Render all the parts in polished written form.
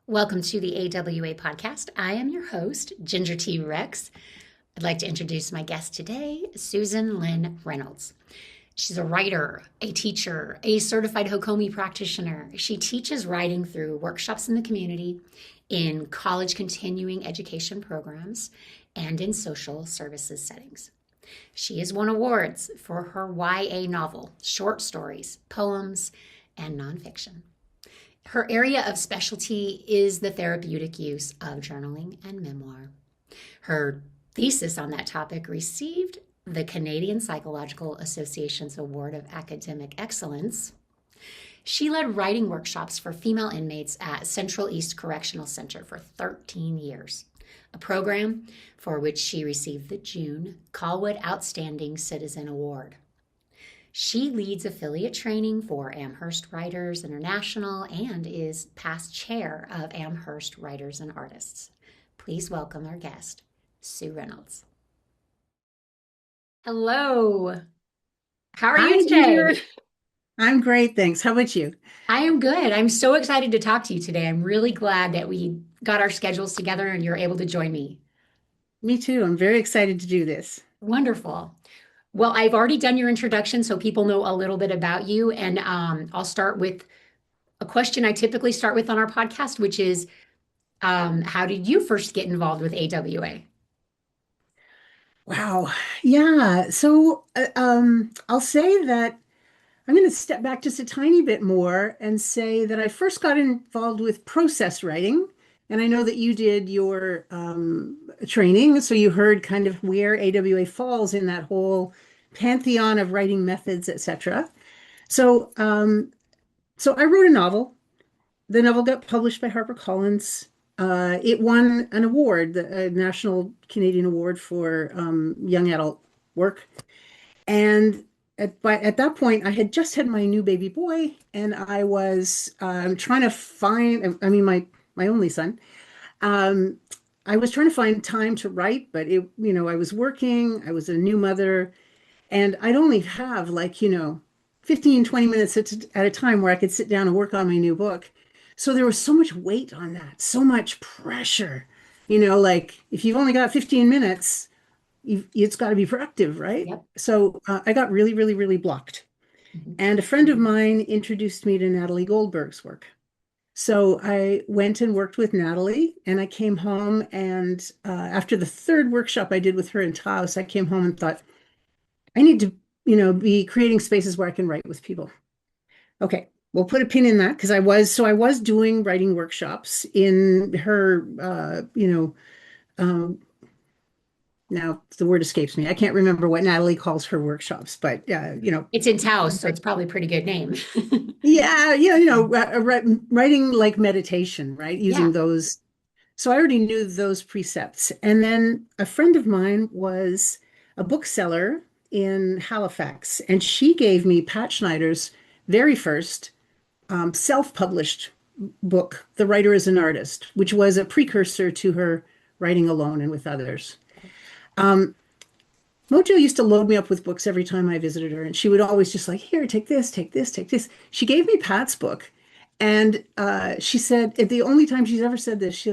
Welcome to the AWA podcast. I am your host, Ginger T. Rex. I'd like to introduce my guest today, Susan Lynn Reynolds. She's a writer, a teacher, a certified Hakomi practitioner. She teaches writing through workshops in the community, in college continuing education programs, and in social services settings. She has won awards for her YA novel, short stories, poems, and nonfiction. Her area of specialty is the therapeutic use of journaling and memoir. Her thesis on that topic received the Canadian Psychological Association's Award of Academic Excellence. She led writing workshops for female inmates at Central East Correctional Center for 13 years, a program for which she received the June Colwood Outstanding Citizen Award. She leads affiliate training for Amherst Writers International and is past chair of Amherst Writers and Artists. Please welcome our guest, Sue Reynolds. Hello. How are Hi, you today? Ginger. I'm great, thanks. How about you? I am good. I'm so excited to talk to you today. I'm really glad that we got our schedules together and you're able to join me. Me too. I'm very excited to do this. Wonderful. Well, I've already done your introduction, so people know a little bit about you. And I'll start with a question I typically start with on our podcast, which is how did you first get involved with AWA? Wow. Yeah. I'll say that I'm going to step back just a tiny bit more and say that I first got involved with process writing. And I know that you did your training, so you heard kind of where AWA falls in that whole pantheon of writing methods, etc. So, so I wrote a novel. The novel got published by HarperCollins. It won an award, the National Canadian Award for Young Adult Work. And at that point, I had just had my new baby boy, and I was trying to find, I mean, my only son. Um, I was trying to find time to write, but I was working, I was a new mother, and I'd only have 15, 20 minutes at a time where I could sit down and work on my new book. So there was so much weight on that, so much pressure. Like if you've only got 15 minutes, it's got to be productive, right? Yep. So I got really, really, really blocked. Mhm. And a friend of mine introduced me to Natalie Goldberg's work. So I went and worked with Natalie, and I came home. And after the third workshop I did with her in Taos, I came home and thought, I need to, be creating spaces where I can write with people. Okay, we'll put a pin in that because I was doing writing workshops in her, um, now the word escapes me. I can't remember what Natalie calls her workshops, but It's in Taos, so it's probably a pretty good name. yeah, yeah, writing like meditation, right? Yeah. Using those. So I already knew those precepts. And then a friend of mine was a bookseller in Halifax, and she gave me Pat Schneider's very first self-published book, The Writer is an Artist, which was a precursor to her writing alone and with others. Um, Mojo used to load me up with books every time I visited her, and she would always just like, here, take this, take this, take this. She gave me Pat's book, and she said, the only time she's ever said this,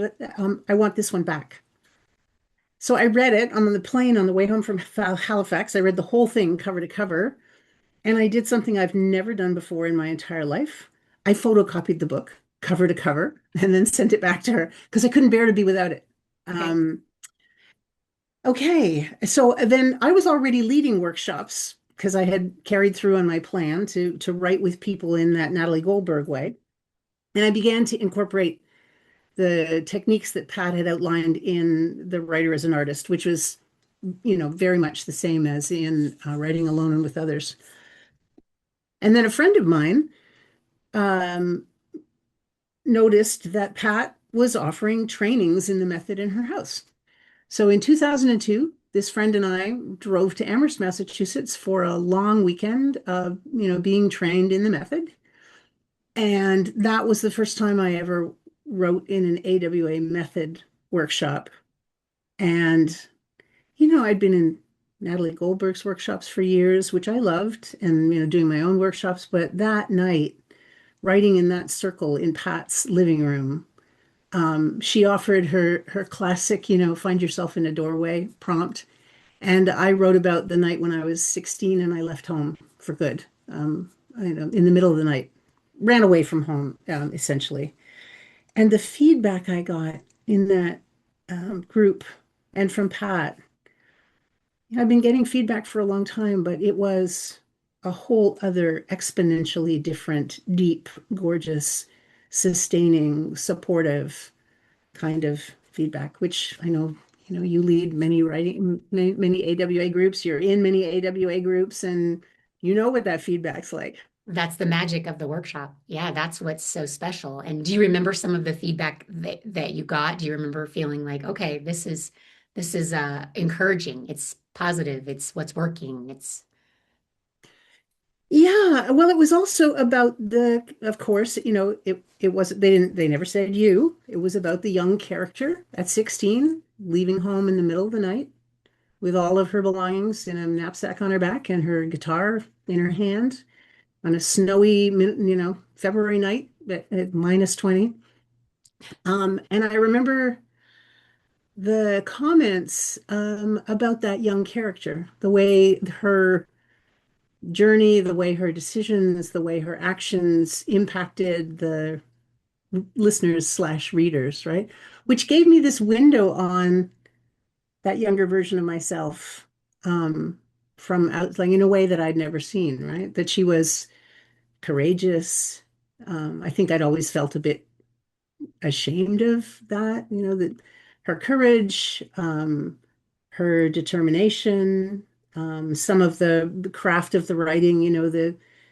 I want this one back. So I read it on the plane on the way home from Halifax. I read the whole thing cover to cover, and I did something I've never done before in my entire life. I photocopied the book cover to cover and then sent it back to her because I couldn't bear to be without it. Okay. Um, okay, so then I was already leading workshops because I had carried through on my plan to write with people in that Natalie Goldberg way. And I began to incorporate the techniques that Pat had outlined in The Writer as an Artist, which was, very much the same as in writing alone and with others. And then a friend of mine um, noticed that Pat was offering trainings in the method in her house. So in 2002, this friend and I drove to Amherst, Massachusetts for a long weekend of, being trained in the method. And that was the first time I ever wrote in an AWA method workshop. And, I'd been in Natalie Goldberg's workshops for years, which I loved, and, doing my own workshops. But that night, writing in that circle in Pat's living room She offered her classic, find yourself in a doorway prompt. And I wrote about the night when I was 16 and I left home for good, in the middle of the night, ran away from home, essentially. And the feedback I got in that group and from Pat, I've been getting feedback for a long time, but it was a whole other exponentially different, deep, gorgeous, sustaining, supportive kind of feedback, which I know, you lead many writing, many AWA groups, you're in many AWA groups, and you know what that feedback's like. That's the magic of the workshop. Yeah, that's what's so special. And do you remember some of the feedback that you got? Do you remember feeling like, okay, this is encouraging. It's positive. It's what's working. It's Yeah, well, it was also about of course, it wasn't, they never said you. It was about the young character at 16, leaving home in the middle of the night with all of her belongings in a knapsack on her back and her guitar in her hand on a snowy, February night at -20. And I remember the comments about that young character, the way her journey, the way her decisions, the way her actions impacted the listeners slash readers, right? Which gave me this window on that younger version of myself, from out, like in a way that I'd never seen, right? That she was courageous. I think I'd always felt a bit ashamed of that, that her courage, her determination, some of the craft of the writing,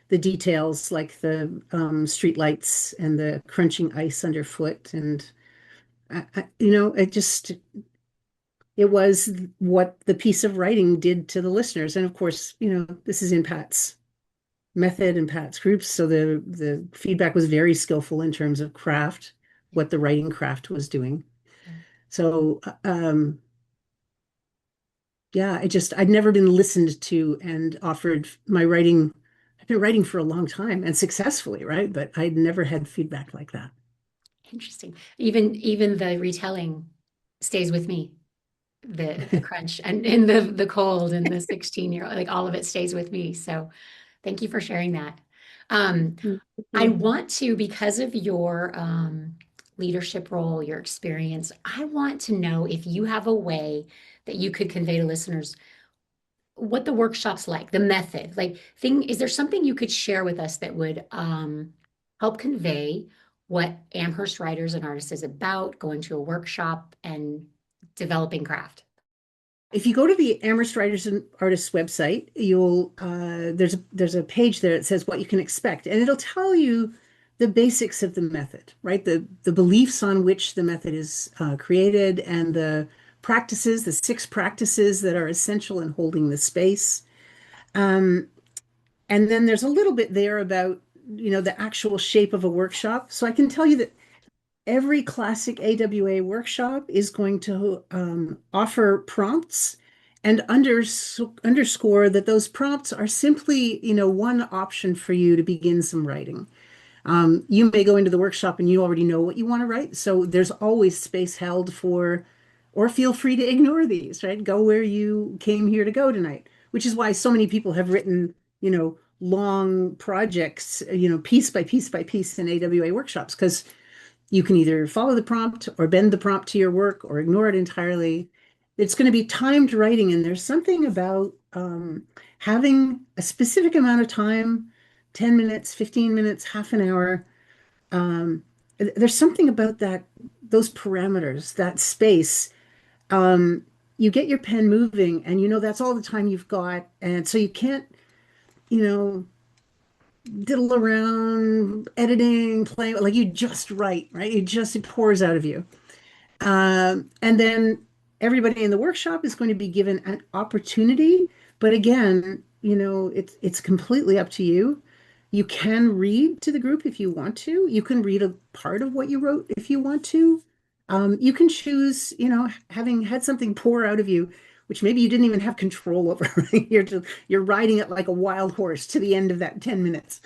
the details like the street lights and the crunching ice underfoot. And, it was what the piece of writing did to the listeners. And of course, this is in Pat's method and Pat's groups. So the feedback was very skillful in terms of craft, yeah, what the writing craft was doing. yeah. So yeah, I'd never been listened to and offered my writing. I've been writing for a long time and successfully, right? But I'd never had feedback like that. Interesting. Even the retelling stays with me. The crunch and the cold and the 16-year-old, like all of it stays with me. So thank you for sharing that. Um, Thank I you. want to, because of your leadership role, your experience, I want to know if you have a way that you could convey to listeners what the workshop's like, the method, like is there something you could share with us that would help convey what Amherst Writers and Artists is about, going to a workshop and developing craft? If you go to the Amherst Writers and Artists website, you'll there's a page there that says what you can expect, and it'll tell you the basics of the method, right? The beliefs on which the method is created, and the 6 practices that are essential in holding the space. Um, and then there's a little bit there about the actual shape of a workshop. So I can tell you that every classic AWA workshop is going to offer prompts and underscore that those prompts are simply, one option for you to begin some writing. You may go into the workshop and you already know what you want to write. So there's always space held for, or feel free to ignore these, right? Go where you came here to go tonight, which is why so many people have written, long projects, piece by piece by piece in AWA workshops, because you can either follow the prompt or bend the prompt to your work or ignore it entirely. It's going to be timed writing, and there's something about having a specific amount of time, 10 minutes, 15 minutes, half an hour. Um, there's something about those parameters, that space. Um, you get your pen moving, and that's all the time you've got. And so you can't, you know, diddle around, editing, playing, like you just write, right? It pours out of you. And then everybody in the workshop is going to be given an opportunity. But again, it's completely up to you. You can read to the group if you want to. You can read a part of what you wrote if you want to. You can choose, having had something pour out of you, which maybe you didn't even have control over. Right? You're riding it like a wild horse to the end of that 10 minutes.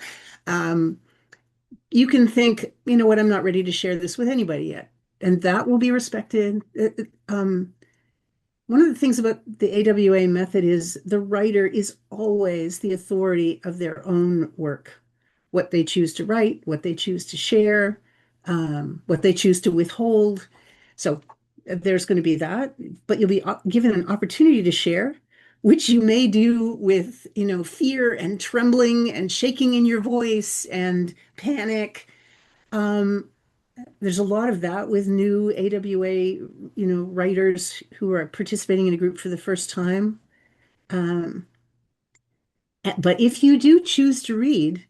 Um, you can think, you know what, I'm not ready to share this with anybody yet. and that will be respected. One of the things about the AWA method is the writer is always the authority of their own work, what they choose to write, what they choose to share, what they choose to withhold. So there's going to be that, but you'll be given an opportunity to share, which you may do with, fear and trembling and shaking in your voice and panic. Um, there's a lot of that with new AWA, writers who are participating in a group for the first time. Um, but if you do choose to read,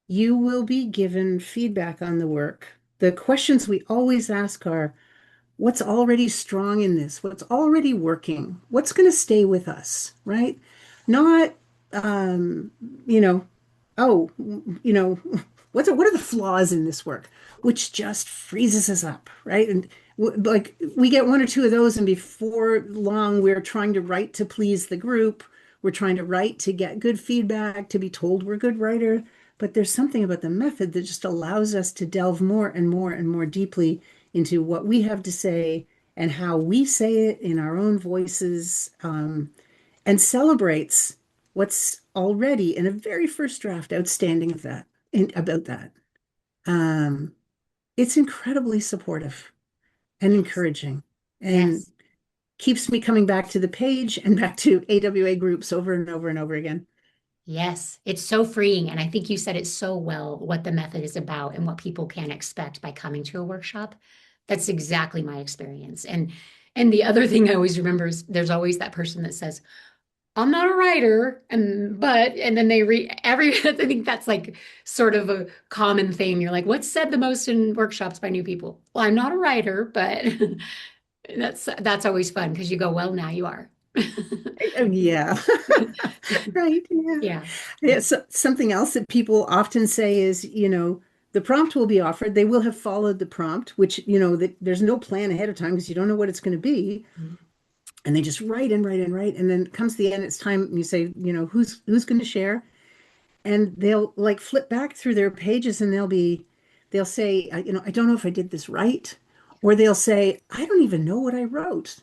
you will be given feedback on the work. The questions we always ask are, what's already strong in this? What's already working? What's going to stay with us, right? Not, um, you know, oh, you know, what are the flaws in this work, which just freezes us up, right? And like we get one or two of those, and before long, we're trying to write to please the group. We're trying to write to get good feedback, to be told we're a good writer. But there's something about the method that just allows us to delve more and more and more deeply into what we have to say and how we say it in our own voices, and celebrates what's already in a very first draft outstanding of that about that. Um, it's incredibly supportive and Yes. encouraging and Yes. keeps me coming back to the page and back to AWA groups over and over and over again. Yes, it's so freeing. And I think you said it so well what the method is about and what people can expect by coming to a workshop. That's exactly my experience. And the other thing I always remember is there's always that person that says, I'm not a writer, and then they read every I think that's like sort of a common theme. You're like, what's said the most in workshops by new people? Well, I'm not a writer, but that's always fun because you go, well, now you are. Oh, yeah. Right. Yeah. Yeah. Yeah, so something else that people often say is, the prompt will be offered. They will have followed the prompt, which, that there's no plan ahead of time because you don't know what it's going to be. And they just write and write and write. And then comes the end, it's time, and you say, who's going to share? And they'll like flip back through their pages and they'll say, I don't know if I did this right. Or they'll say, I don't even know what I wrote.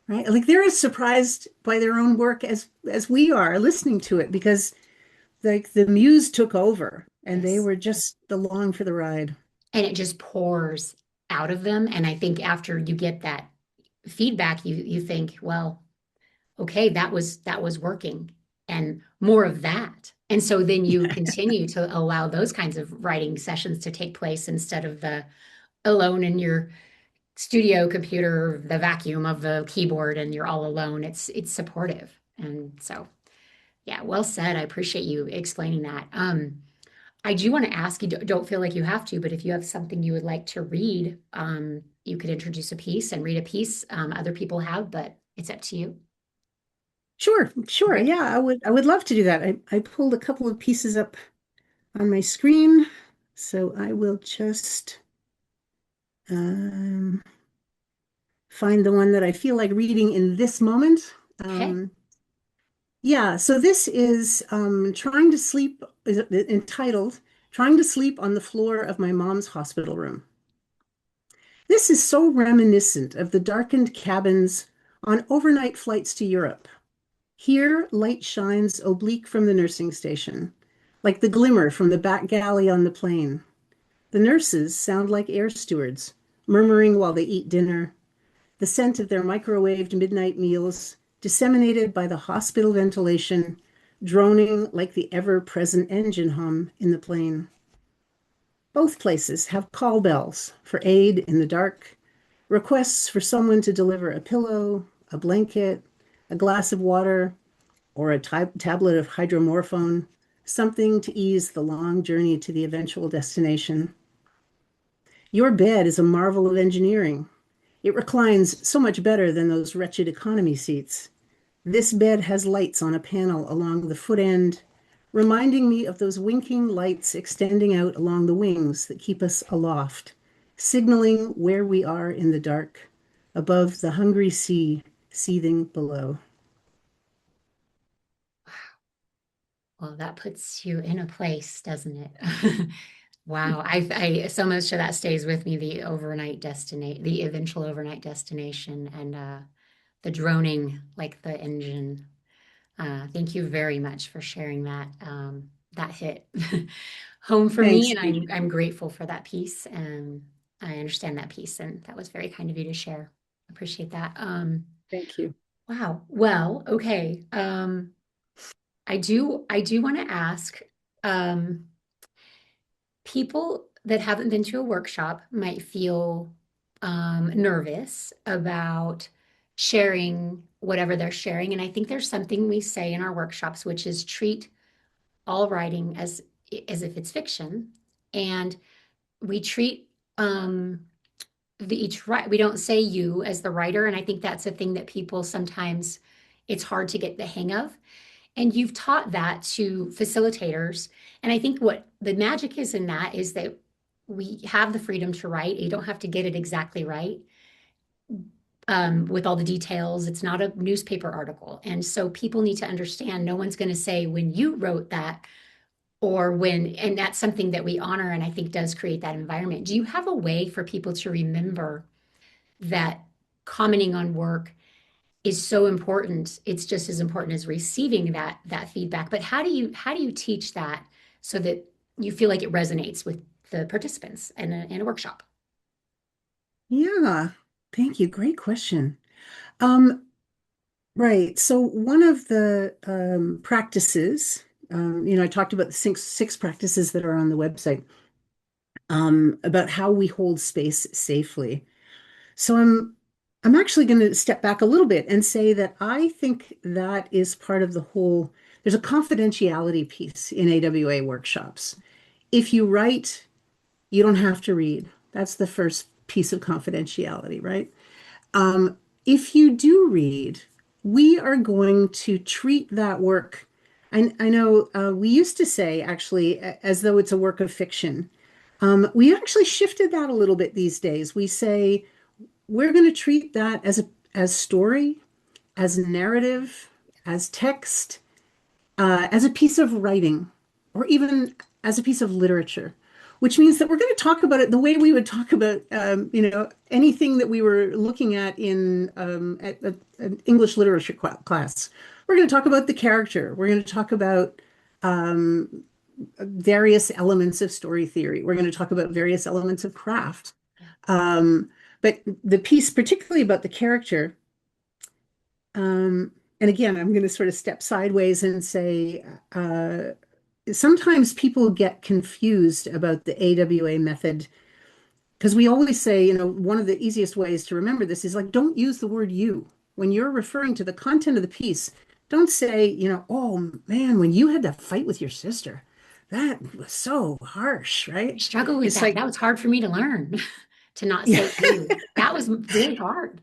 Right? Like they're as surprised by their own work as we are listening to it because like the muse took over and they Yes. were just along for the ride. And it just pours out of them. And I think after you get that feedback, you think, well, okay, that was working and more of that. And so then you continue to allow those kinds of writing sessions to take place instead of the alone in your studio computer, the vacuum of the keyboard, and you're all alone. It's supportive. And so, yeah, well said. I appreciate you explaining that. I do want to ask you, don't feel like you have to, but if you have something you would like to read, you could introduce a piece and read a piece. Other people have, but it's up to you. Sure, sure. Okay. Yeah, I would love to do that. I pulled a couple of pieces up on my screen. So I will just um, find the one that I feel like reading in this moment. Okay. Yeah, so this is Trying to Sleep, is entitled Trying to Sleep on the Floor of My Mom's Hospital Room. This is so reminiscent of the darkened cabins on overnight flights to Europe. Here, light shines oblique from the nursing station, like the glimmer from the back galley on the plane. The nurses sound like air stewards, murmuring while they eat dinner, the scent of their microwaved midnight meals, disseminated by the hospital ventilation, droning like the ever present engine hum in the plane. Both places have call bells for aid in the dark, requests for someone to deliver a pillow, a blanket, a glass of water, or a tablet of hydromorphone, something to ease the long journey to the eventual destination. Your bed is a marvel of engineering. It reclines so much better than those wretched economy seats. This bed has lights on a panel along the foot end, reminding me of those winking lights extending out along the wings that keep us aloft, signaling where we are in the dark, above the hungry sea seething below. Well, that puts you in a place, doesn't it? Wow. I so much of that stays with me, the eventual overnight destination and the droning like the engine. Thank you very much for sharing that. That hit home for me, Thanks, and Adrian. I'm grateful for that piece, and I understand that piece, and that was very kind of you to share. Appreciate that. Thank you. Wow. Well, okay. I do want to ask, um, people that haven't been to a workshop might feel nervous about sharing whatever they're sharing, and I think there's something we say in our workshops, which is treat all writing as if it's fiction, and we treat we don't say you as the writer, and I think that's a thing that people sometimes it's hard to get the hang of. And you've taught that to facilitators. And I think what the magic is in that is that we have the freedom to write. You don't have to get it exactly right, with all the details. It's not a newspaper article. And so people need to understand no one's going to say when you wrote that or when, and that's something that we honor and I think does create that environment. Do you have a way for people to remember that commenting on work is so important? It's just as important as receiving that feedback. But how do you teach that so that you feel like it resonates with the participants in a workshop? Yeah, thank you. Great question. Um, right. So one of the practices, I talked about the six practices that are on the website, about how we hold space safely. So I'm actually going to step back a little bit and say that I think that is part of the whole. There's a confidentiality piece in AWA workshops. If you write, you don't have to read. That's the first piece of confidentiality, right? Um, if you do read, we are going to treat that work. I know we used to say, actually, as though it's a work of fiction. We actually shifted that a little bit these days. We say we're going to treat that as story, as narrative, as text, as a piece of writing, or even as a piece of literature, which means that we're going to talk about it the way we would talk about, anything that we were looking at in an English literature class. We're going to talk about the character. We're going to talk about various elements of story theory. We're going to talk about various elements of craft. Yeah. Um, but the piece, particularly about the character, um, and again, I'm going to sort of step sideways and say, sometimes people get confused about the AWA method because we always say, one of the easiest ways to remember this is like, don't use the word you. When you're referring to the content of the piece, don't say, oh man, when you had that fight with your sister, that was so harsh, I right? struggle with It's that. like, That was hard for me to learn to not yeah. say you. That was really hard.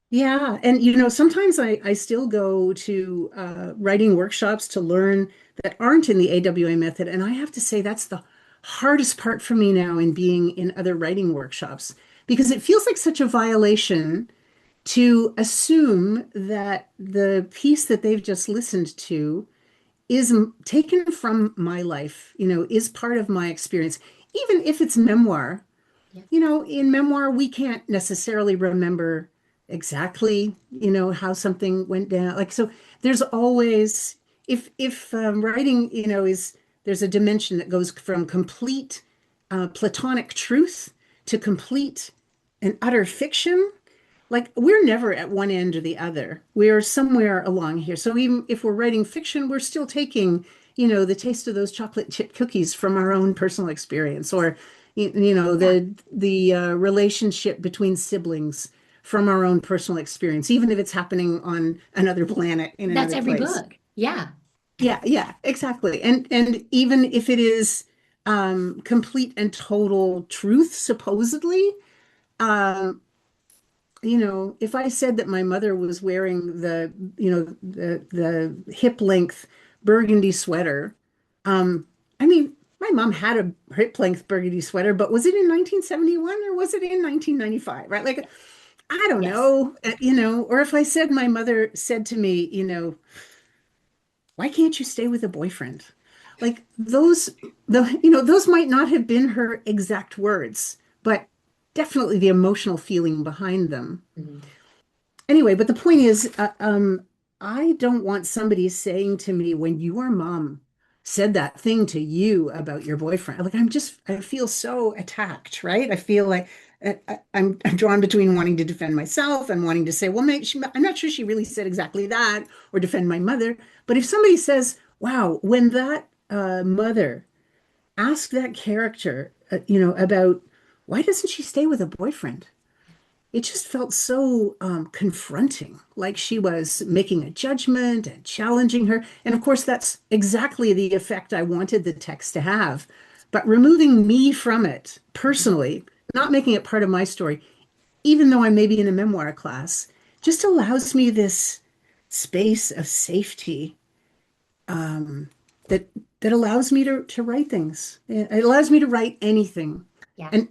Yeah, and sometimes I still go to writing workshops to learn that aren't in the AWA method, and I have to say that's the hardest part for me now in being in other writing workshops because it feels like such a violation to assume that the piece that they've just listened to is taken from my life, is part of my experience, even if it's memoir. Yeah. In memoir, we can't necessarily remember exactly, how something went down. Like, so there's always, if writing, there's a dimension that goes from complete platonic truth to complete and utter fiction. Like, we're never at one end or the other. We're somewhere along here. So even if we're writing fiction, we're still taking, the taste of those chocolate chip cookies from our own personal experience, or Yeah. the relationship between siblings from our own personal experience, even if it's happening on another planet in That's another every place. book. Yeah. Yeah, yeah, exactly. And even if it is complete and total truth, supposedly, um, if I said that my mother was wearing the hip length burgundy sweater, I mean, my mom had a hip length burgundy sweater, but was it in 1971 or was it in 1995? Right? Like, I don't Yes. know, or if I said my mother said to me, why can't you stay with a boyfriend? like those might not have been her exact words, but definitely the emotional feeling behind them. Mhm. Anyway, but the point is, I don't want somebody saying to me, when your mom said that thing to you about your boyfriend, like I feel so attacked, right? I feel like I'm drawn between wanting to defend myself and wanting to say, well, I'm not sure she really said exactly that, or defend my mother. But if somebody says, wow, when that mother asked that character, about why doesn't she stay with a boyfriend? It just felt so confronting, like she was making a judgment and challenging her. And of course, that's exactly the effect I wanted the text to have. But removing me from it personally, not making it part of my story, even though I may be in a memoir class, just allows me this space of safety um, that that allows me to write things. It allows me to write anything. Yeah. And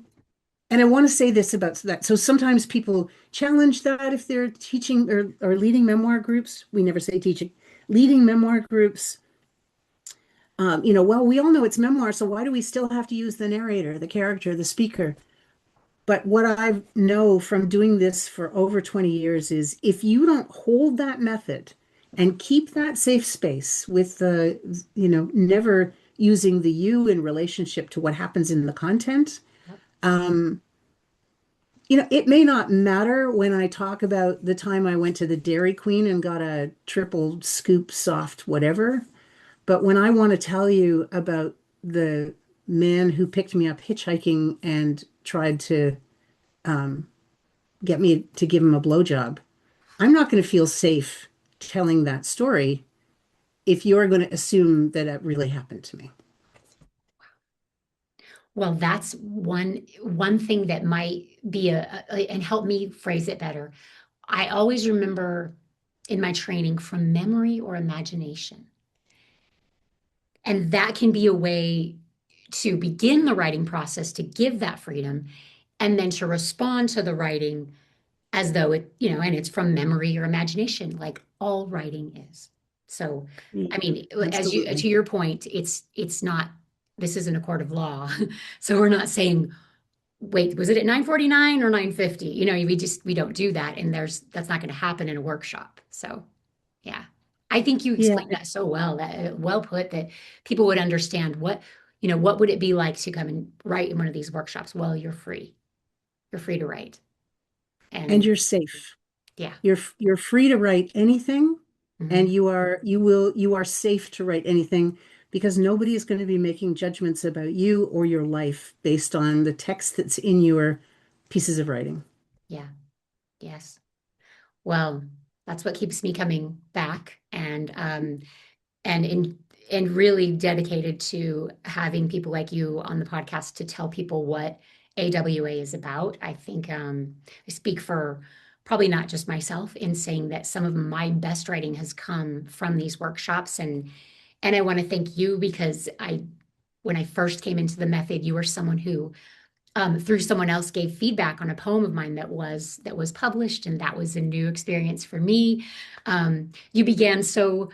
and I want to say this about that. So sometimes people challenge that if they're teaching or leading memoir groups. We never say teaching, leading memoir groups. Well, we all know it's memoir, so why do we still have to use the narrator, the character, the speaker? But what I know from doing this for over 20 years is if you don't hold that method and keep that safe space with never using the you in relationship to what happens in the content, Yep. um, it may not matter when I talk about the time I went to the Dairy Queen and got a triple scoop soft whatever, but when I want to tell you about the man who picked me up hitchhiking and tried to um, get me to give him a blowjob, I'm not going to feel safe telling that story if you're going to assume that it really happened to me. Well, that's one thing that might be and help me phrase it better. I always remember in my training from memory or imagination. And that can be a way to begin the writing process to give that freedom and then to respond to the writing as though and it's from memory or imagination, like all writing is. So, Yeah, I mean, as you absolutely. to your point, it's not this isn't a court of law. So we're not saying, wait, was it at 9:49 or 9:50? We don't do that. And that's not going to happen in a workshop. So yeah. I think you Yeah. explained that so well, that well put, that people would understand what would it be like to come and write in one of these workshops? Well, you're free. You're free to write. And And you're safe. yeah. You're free to write anything, and Mhm. you are safe to write anything because nobody is going to be making judgments about you or your life based on the text that's in your pieces of writing. Yeah. Yes. Well, that's what keeps me coming back and and really dedicated to having people like you on the podcast to tell people what AWA is about. I think I speak for probably not just myself in saying that some of my best writing has come from these workshops, and I want to thank you because I when I first came into the method, you were someone who through someone else gave feedback on a poem of mine that was published, and that was a new experience for me. You began so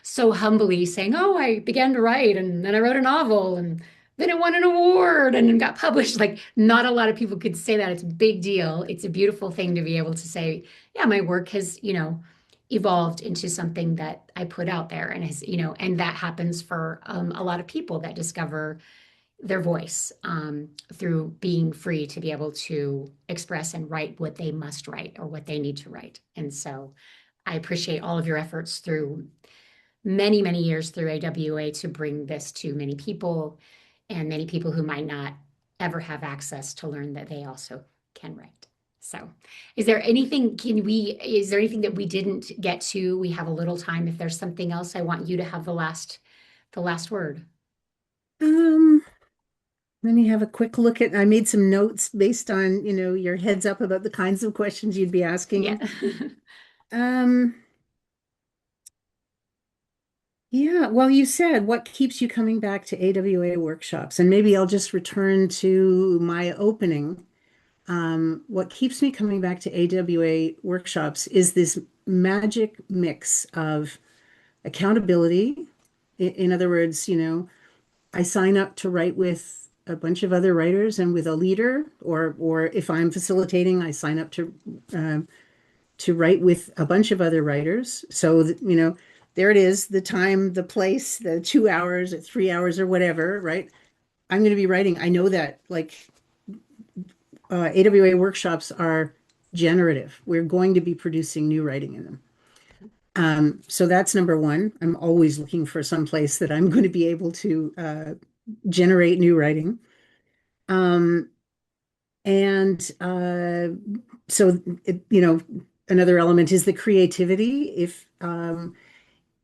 so humbly saying, "Oh, I began to write, and then I wrote a novel, and then it won an award and got published." Like not a lot of people could say that. It's a big deal. It's a beautiful thing to be able to say, "Yeah, my work has evolved into something that I put out there," and and that happens for a lot of people that discover their voice through being free to be able to express and write what they must write or what they need to write. And so I appreciate all of your efforts through many, many years through AWA to bring this to many people and many people who might not ever have access to learn that they also can write. So, is there anything that we didn't get to? We have a little time. If there's something else, I want you to have the last word. Um, Let me have a quick look at, I made some notes based on, your heads up about the kinds of questions you'd be Yeah. asking. Um, yeah, well, you said what keeps you coming back to AWA workshops, and maybe I'll just return to my opening. What keeps me coming back to AWA workshops is this magic mix of accountability, In other words, I sign up to write with a bunch of other writers and with a leader, or if I'm facilitating, I sign up to write with a bunch of other writers. So that, there it is, the time, the place, the 2 hours or 3 hours or whatever, right? I'm going to be writing. I know that like AWA workshops are generative. We're going to be producing new writing in them. So that's number one. I'm always looking for some place that I'm going to be able to generate new writing. Um, and so, another element is the creativity. If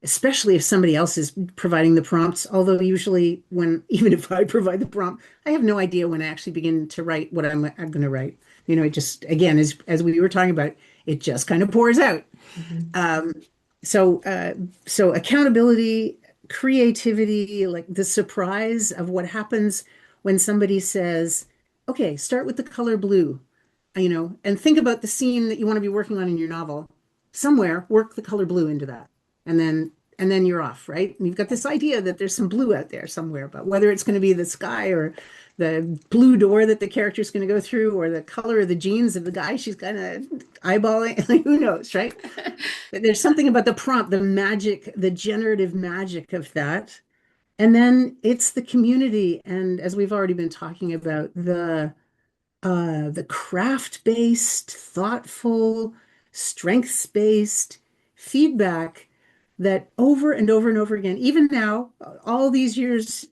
especially if somebody else is providing the prompts, although usually even if I provide the prompt, I have no idea when I actually begin to write what I'm going to write. It just, again, as we were talking about, it just kind of pours out. Mhm. Um, so accountability, creativity, like the surprise of what happens when somebody says, okay, start with the color blue, and think about the scene that you want to be working on in your novel. Somewhere, work the color blue into that. And then you're off, right? And you've got this idea that there's some blue out there somewhere, but whether it's going to be the sky or the blue door that the character's going to go through or the color of the jeans of the guy she's kind of eyeballing, like, who knows, right? But there's something about the prompt, the magic, the generative magic of that. And then it's the community. And as we've already been talking about, the craft-based, thoughtful, strengths-based feedback that over and over and over again, even now, all these years,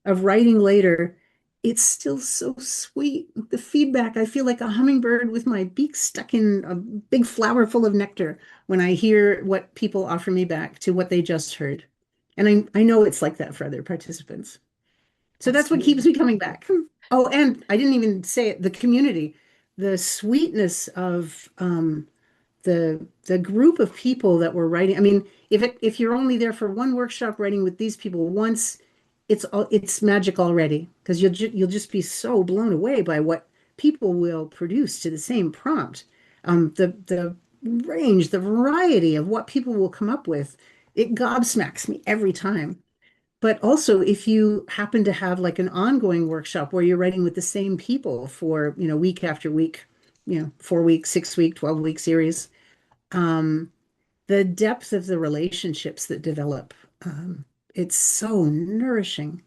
of writing later, it's still so sweet. The feedback, I feel like a hummingbird with my beak stuck in a big flower full of nectar when I hear what people offer me back to what they just heard. And I know it's like that for other participants. So that's what keeps Absolutely. me coming back. Oh, and I didn't even say it, the community, the sweetness of the group of people that were writing. I mean, if you're only there for one workshop writing with these people once, it's magic already because you'll just be so blown away by what people will produce to the same prompt. The range, the variety of what people will come up with, it gobsmacks me every time. But also, if you happen to have like an ongoing workshop where you're writing with the same people for, week after week, 4 week, 6 week, 12-week series, um, the depth of the relationships that develop, it's so nourishing.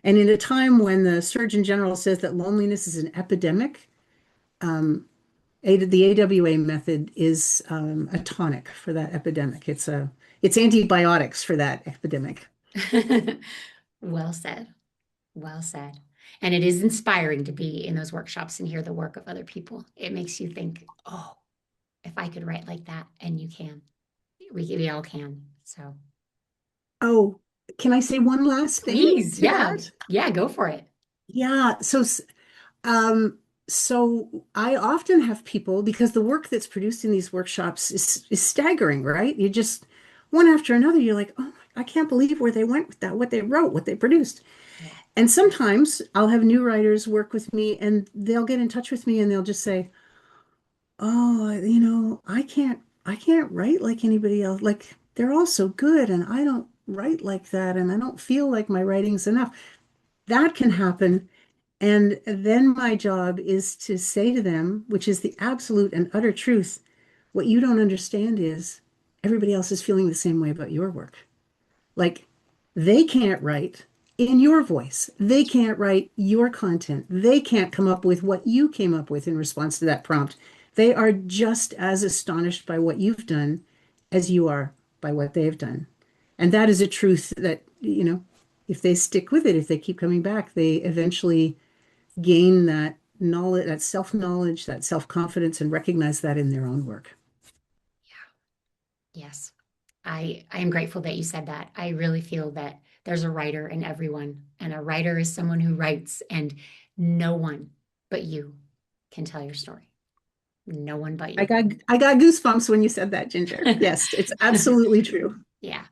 And in a time when the Surgeon General says that loneliness is an epidemic, um, the AWA method is a tonic for that epidemic. It's antibiotics for that epidemic. Well said. Well said. And it is inspiring to be in those workshops and hear the work of other people. It makes you think, oh, if I could write like that, and you can, we all can. So Oh, can I say one last thing please, to yeah, that? yeah, go for it. Yeah, um so I often have people because the work that's produced in these workshops is staggering, right? You just one after another, you're like, "Oh, I can't believe where they went with that, what they wrote, what they produced." Yeah. And sometimes I'll have new writers work with me and they'll get in touch with me and they'll just say, "Oh, I can't write like anybody else. Like they're all so good and I don't write like that and I don't feel like my writing's enough." That can happen. And then my job is to say to them, which is the absolute and utter truth, what you don't understand is everybody else is feeling the same way about your work. Like they can't write in your voice. They can't write your content. They can't come up with what you came up with in response to that prompt. They are just as astonished by what you've done as you are by what they've done. And that is a truth that, if they stick with it, if they keep coming back, they eventually gain that knowledge, that self-knowledge, that self-confidence, and recognize that in their own work. Yes. I am grateful that you said that. I really feel that there's a writer in everyone, and a writer is someone who writes, and no one but you can tell your story. No one but I you. got I got goosebumps when you said that, Ginger. Yes, it's absolutely true. Yeah.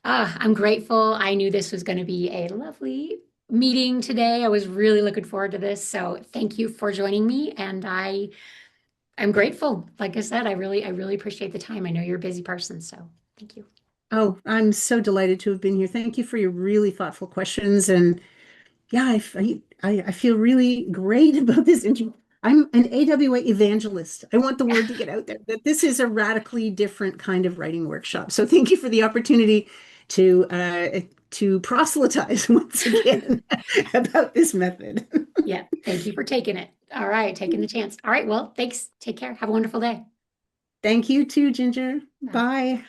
I'm grateful. I knew this was going to be a lovely meeting today. I was really looking forward to this. So thank you for joining me. And I'm grateful. Like I said, I really appreciate the time. I know you're a busy person, so thank you. Oh, I'm so delighted to have been here. Thank you for your really thoughtful questions. And yeah, I feel really great about this interview. I'm an AWA evangelist. I want the word to get out there that this is a radically different kind of writing workshop. So thank you for the opportunity to proselytize once again about this method. Yeah, thank you for taking it. All right, taking the chance. All right, well, thanks. Take care. Have a wonderful day. Thank you too, Ginger. Bye. Bye.